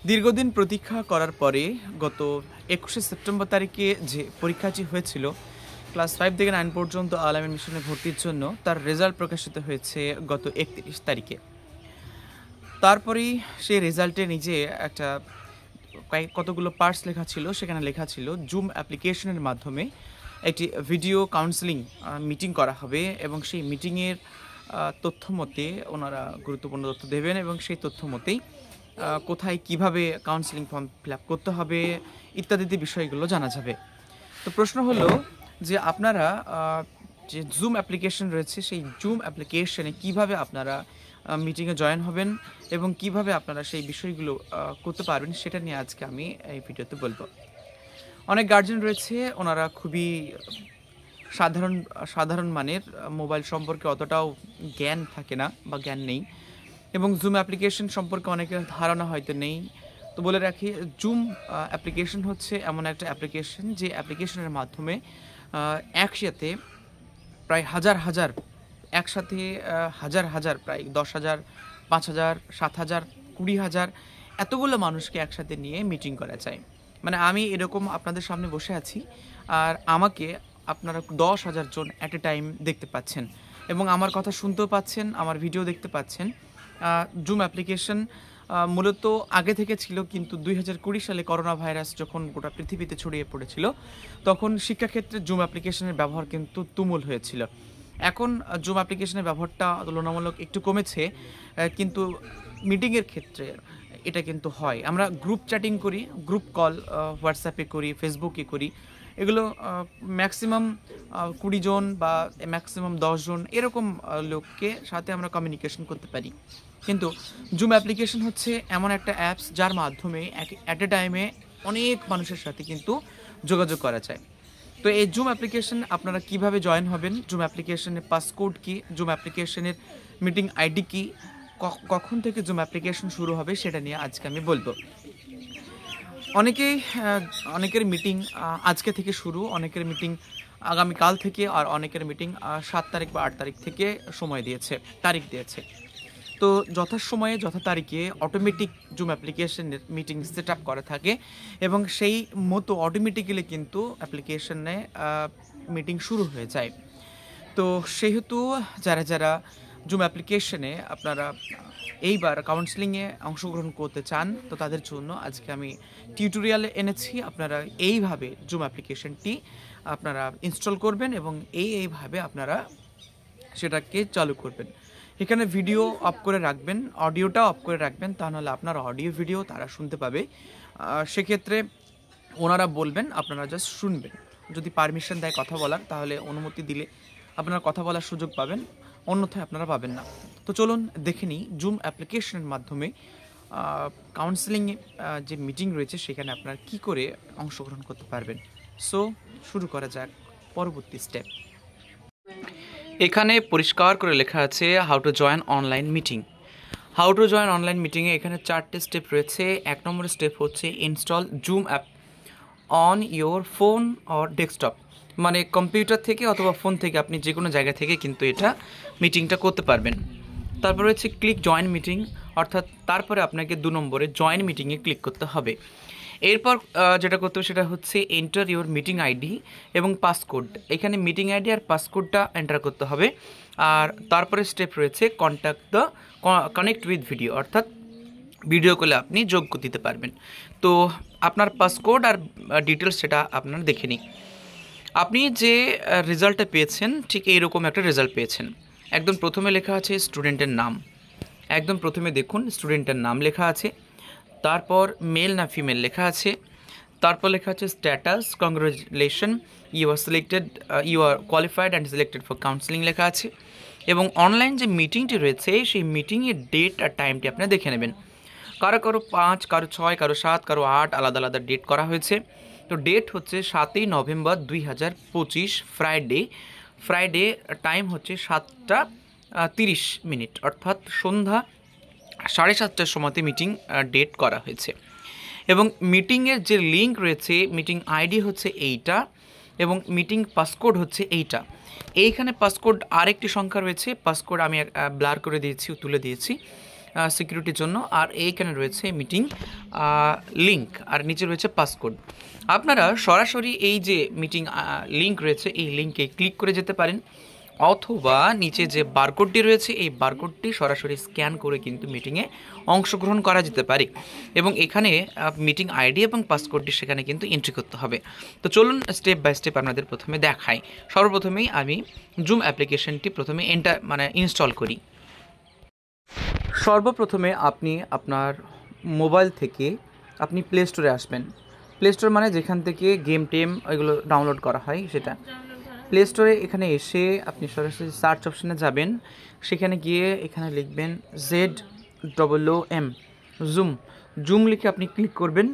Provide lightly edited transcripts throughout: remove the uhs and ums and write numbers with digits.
দীর্ঘদিন প্রতীক্ষা করার পরে গত 21শে সেপ্টেম্বর তারিখে যে পরীক্ষাটি হয়েছিল ক্লাস 5 থেকে 9 পর্যন্ত আল আমিন মিশনে ভর্তির জন্য তার রেজাল্ট প্রকাশিত হয়েছে গত 31 তারিখে। তারপরেই সেই রেজাল্টে নিজে একটা কতগুলো পার্টস লেখা ছিল, সেখানে লেখা ছিল জুম অ্যাপ্লিকেশনের মাধ্যমে একটি ভিডিও কাউন্সেলিং মিটিং করা হবে এবং সেই মিটিংয়ের তথ্য মতে ওনারা গুরুত্বপূর্ণ তথ্য দেবেন এবং সেই তথ্য মতেই কোথায় কিভাবে কাউন্সেলিং ফর্ম ফিল আপ করতে হবে ইত্যাদি বিষয়গুলো জানা যাবে। তো প্রশ্ন হলো যে আপনারা যে জুম অ্যাপ্লিকেশন রয়েছে সেই জুম অ্যাপ্লিকেশনে কিভাবে আপনারা মিটিংয়ে জয়েন হবেন এবং কিভাবে আপনারা সেই বিষয়গুলো করতে পারবেন সেটা নিয়ে আজকে আমি এই ভিডিওতে বলবো। অনেক গার্জিয়ান রয়েছে, ওনারা খুবই সাধারণ মানের, মোবাইল সম্পর্কে অতটাও জ্ঞান থাকে না বা জ্ঞান নেই এবং জুম অ্যাপ্লিকেশন সম্পর্কে অনেকের ধারণা হয়তো নেই। তো বলে রাখি, জুম অ্যাপ্লিকেশন হচ্ছে এমন একটা অ্যাপ্লিকেশন যে অ্যাপ্লিকেশনের মাধ্যমে একসাথে প্রায় একসাথে হাজার প্রায় 10,000, 5,000, 7,000, 20,000 এতগুলো মানুষকে একসাথে নিয়ে মিটিং করা যায়। মানে আমি এরকম আপনাদের সামনে বসে আছি আর আমাকে আপনারা 10,000 জন অ্যাট এ টাইম দেখতে পাচ্ছেন এবং আমার কথা শুনতেও পাচ্ছেন, আমার ভিডিও দেখতে পাচ্ছেন। জুম অ্যাপ্লিকেশন মূলত আগে থেকে ছিল, কিন্তু 2020 সালে করোনা ভাইরাস যখন গোটা পৃথিবীতে ছড়িয়ে পড়েছিল তখন শিক্ষাক্ষেত্রে জুম অ্যাপ্লিকেশনের ব্যবহার কিন্তু তুমুল হয়েছিল। এখন জুম অ্যাপ্লিকেশনের ব্যবহারটা তুলনামূলক একটু কমেছে, কিন্তু মিটিংয়ের ক্ষেত্রে এটা কিন্তু হয়। আমরা গ্রুপ চ্যাটিং করি, গ্রুপ কল হোয়াটসঅ্যাপে করি, ফেসবুকে করি, এগুলো ম্যাক্সিমাম 20 জন বা ম্যাক্সিমাম 10 জন এরকম লোককে সাথে আমরা কমিউনিকেশন করতে পারি। কিন্তু জুম অ্যাপ্লিকেশন হচ্ছে এমন একটা অ্যাপস যার মাধ্যমে অ্যাট এ টাইমে অনেক মানুষের সাথে কিন্তু যোগাযোগ করা যায়। তো এই জুম অ্যাপ্লিকেশন আপনারা কিভাবে জয়েন হবেন, জুম অ্যাপ্লিকেশনের পাসকোড কি, জুম অ্যাপ্লিকেশনের মিটিং আইডি কি, কখন থেকে জুম অ্যাপ্লিকেশন শুরু হবে সেটা নিয়ে আজকে আমি বলবো। অনেকের মিটিং আজকে থেকে শুরু, অনেকের মিটিং আগামীকাল থেকে, আর অনেকের মিটিং 7 তারিখ বা 8 তারিখ থেকে তারিখ দিয়েছে। তো যথাসময়ে যথা তারিখে অটোমেটিক জুম অ্যাপ্লিকেশনের মিটিং সেট আপ করা থাকে এবং সেই মতো অটোমেটিক্যালি কিন্তু অ্যাপ্লিকেশনে মিটিং শুরু হয়ে যায়। তো সেহেতু যারা জুম অ্যাপ্লিকেশনে আপনারা এইবার কাউন্সেলিংয়ে অংশগ্রহণ করতে চান, তো তাদের জন্য আজকে আমি টিউটোরিয়ালে এনেছি। আপনারা এইভাবে জুম অ্যাপ্লিকেশনটি আপনারা ইনস্টল করবেন এবং এইভাবে আপনারা সেটাকে চালু করবেন। এখানে ভিডিও অফ করে রাখবেন, অডিওটাও অফ করে রাখবেন, তা নাহলে আপনার অডিও ভিডিও তারা শুনতে পাবে। সেক্ষেত্রে ওনারা বলবেন, আপনারা জাস্ট শুনবেন। যদি পারমিশন দেয় কথা বলার, তাহলে অনুমতি দিলে আপনারা কথা বলার সুযোগ পাবেন, অন্যথায় আপনারা পাবেন না। তো চলুন দেখে নিই জুম অ্যাপ্লিকেশনের মাধ্যমে কাউন্সেলিংয়ে যে মিটিং রয়েছে সেখানে আপনারা কি করে অংশগ্রহণ করতে পারবেন। সো শুরু করা যাক পরবর্তী স্টেপ। এখানে পরিষ্কার করে লেখা আছে how to join online meeting. How to join online মিটিংয়ে এখানে 4টে স্টেপ রয়েছে। 1 নম্বর স্টেপ হচ্ছে install zoom app on your phone or desktop, মানে কম্পিউটার থেকে অথবা ফোন থেকে আপনি যে কোনো জায়গা থেকে কিন্তু এটা মিটিংটা করতে পারবেন। তারপর হচ্ছে ক্লিক জয়েন মিটিং, অর্থাৎ তারপরে আপনাকে 2 নম্বরে জয়েন মিটিংয়ে ক্লিক করতে হবে। এরপর যেটা করতে হবে সেটা হচ্ছে এন্টার ইউর মিটিং আইডি এবং পাসকোড। এখানে মিটিং আইডি আর পাসকোডটা এন্টার করতে হবে। আর তারপরে স্টেপ রয়েছে কানেক্ট উইথ ভিডিও, অর্থাৎ ভিডিও কলে আপনি যোগ দিতে পারবেন। তো আপনার পাসকোড আর ডিটেলস সেটা আপনারা দেখে নিন। আপনি যে রেজাল্টটা পেয়েছেন ঠিক এইরকম একটা রেজাল্ট পেয়েছেন। একদম প্রথমে লেখা আছে স্টুডেন্টের নাম, একদম প্রথমে দেখুন স্টুডেন্টের নাম লেখা আছে, তারপর মেল না ফিমেল লেখা আছে, তারপর লেখা আছে status congratulation you are qualified and selected for counselling লেখা আছে এবং অনলাইন যে মিটিংটি রয়েছে সেই মিটিংয়ের ডেট আর টাইমটি আপনি দেখে নেবেন। কারো 5, কারো 6, কারো 7, কারো 8 আলাদা ডেট করা হয়েছে। তো ডেট হচ্ছে 7ই নভেম্বর 2025 ফ্রাইডে, টাইম হচ্ছে 7টা 30 মিনিট, অর্থাৎ সন্ধ্যা 7:30টার সময়তে মিটিং ডেট করা হয়েছে এবং মিটিংয়ের যে লিঙ্ক রয়েছে, মিটিং আইডি হচ্ছে এইটা এবং মিটিং পাসকোড হচ্ছে এইটা। এইখানে পাসকোড আরেকটি সংখ্যা রয়েছে, পাসকোড আমি ব্লার করে দিয়েছি, তুলে দিয়েছি। সিকিউরিটির জন্য। আর এইখানে রয়েছে মিটিং লিঙ্ক, আর নিচে রয়েছে পাসকোড। আপনারা সরাসরি এই যে মিটিং লিঙ্ক রয়েছে এই লিঙ্কে ক্লিক করে যেতে পারেন, অথবা নিচে যে বারকোডটি রয়েছে এই বারকোডটি সরাসরি স্ক্যান করে কিন্তু মিটিংয়ে অংশগ্রহণ করা যেতে পারে, এবং এখানে মিটিং আইডি এবং পাসকোডটি সেখানে কিন্তু এন্ট্রি করতে হবে। তো চলুন স্টেপ বাই স্টেপ আপনাদের প্রথমে দেখাই। সর্বপ্রথমেই আমি জুম অ্যাপ্লিকেশনটি প্রথমে ইনস্টল করি। সর্বপ্রথমে আপনি আপনার মোবাইল থেকে আপনি প্লে স্টোরে আসবেন। প্লে স্টোর মানে যেখান থেকে গেম টেম এগুলো ডাউনলোড করা হয় সেটা। প্লে স্টোরে এখানে এসে আপনি সরাসরি সার্চ অপশানে যাবেন, সেখানে গিয়ে এখানে লিখবেন ZOOM জুম লিখে আপনি ক্লিক করবেন।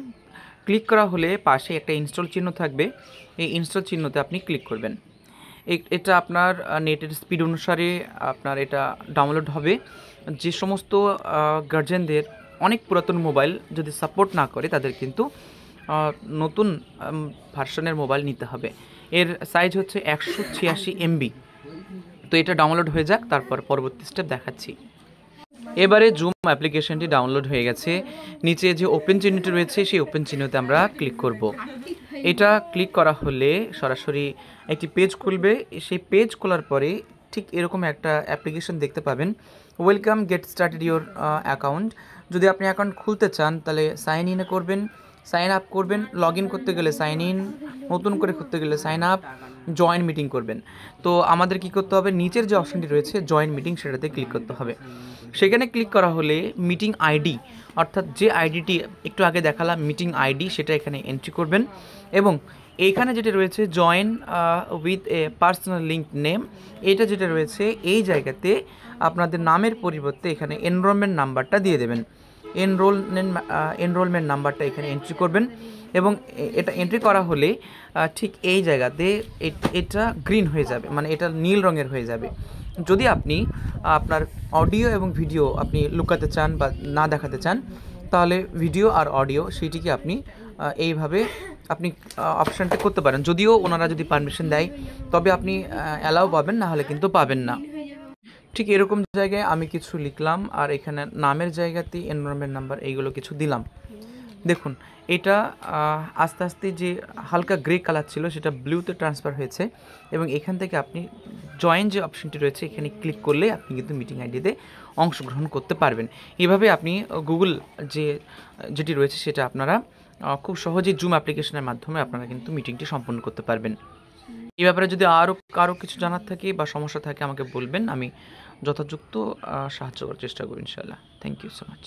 ক্লিক করা হলে পাশে একটা ইনস্টল চিহ্ন থাকবে, এই ইনস্টল চিহ্নতে আপনি ক্লিক করবেন। এটা আপনার নেটের স্পিড অনুসারে আপনার এটা ডাউনলোড হবে। যে সমস্ত গার্জেনদের অনেক পুরাতন মোবাইল যদি সাপোর্ট না করে তাদের কিন্তু নতুন ভার্সনের মোবাইল নিতে হবে। এর সাইজ হচ্ছে 186 MB। তো এটা ডাউনলোড হয়ে যাক, তারপর পরবর্তী স্টেপ দেখাচ্ছি। এবারে জুম অ্যাপ্লিকেশনটি ডাউনলোড হয়ে গেছে। নিচে যে ওপেন চিহ্নটি রয়েছে সেই ওপেন চিহ্নতে আমরা ক্লিক করব। এটা ক্লিক করা হলে সরাসরি একটি পেজ খুলবে। সেই পেজ খোলার পরে ঠিক এরকম একটা অ্যাপ্লিকেশন দেখতে পাবেন, welcome get started your account. যদি আপনি অ্যাকাউন্ট খুলতে চান তাহলে সাইন ইনে করবেন, সাইন আপ করবেন। লগ ইন করতে গেলে সাইন ইন, নতুন করে করতে গেলে সাইন আপ, জয়েন মিটিং করবেন। তো আমাদের কি করতে হবে, নিচের যে অপশনটি রয়েছে জয়েন মিটিং সেটাতে ক্লিক করতে হবে। সেখানে ক্লিক করা হলে মিটিং আইডি, অর্থাৎ যে আইডিটি একটু আগে দেখালাম মিটিং আইডি, সেটা এখানে এন্ট্রি করবেন। এবং এইখানে যেটা রয়েছে join with a personal link name, এটা যেটা রয়েছে এই জায়গাতে আপনাদের নামের পরিবর্তে এখানে এনরোলমেন্ট নাম্বারটা দিয়ে দেবেন। এনরোলমেন্ট নাম্বারটা এখানে এন্ট্রি করবেন, এবং এটা এন্ট্রি করা হলে ঠিক এই জায়গাতে এটা গ্রিন হয়ে যাবে, মানে এটা নীল রঙের হয়ে যাবে। যদি আপনি আপনার অডিও এবং ভিডিও আপনি লুকাতে চান বা না দেখাতে চান, তাহলে ভিডিও আর অডিও সেইটিকে আপনি এইভাবে আপনি অপশানটা করতে পারেন। যদিও ওনারা যদি পারমিশন দেয় তবে আপনি অ্যালাউ পাবেন, না হলে কিন্তু পাবেন না। ঠিক এরকম জায়গায় আমি কিছু লিখলাম, আর এখানে নামের জায়গাতে এনরোলমেন্ট নাম্বার এইগুলো কিছু দিলাম। দেখুন এটা আস্তে আস্তে যে হালকা গ্রে কালার ছিল সেটা ব্লুতে ট্রান্সফার হয়েছে, এবং এখান থেকে আপনি জয়েন যে অপশনটি রয়েছে এখানে ক্লিক করলে আপনি কিন্তু মিটিং আইডিতে অংশগ্রহণ করতে পারবেন। এভাবে আপনি গুগল যেটি রয়েছে সেটা আপনারা খুব সহজেই জুম অ্যাপ্লিকেশনের মাধ্যমে আপনারা কিন্তু মিটিংটি সম্পন্ন করতে পারবেন। এই ব্যাপারে যদি আরও কারো কিছু জানার থাকে বা সমস্যা থাকে আমাকে বলবেন, আমি যথাযথ সাহায্য করার চেষ্টা করব ইনশাআল্লাহ। Thank you so much.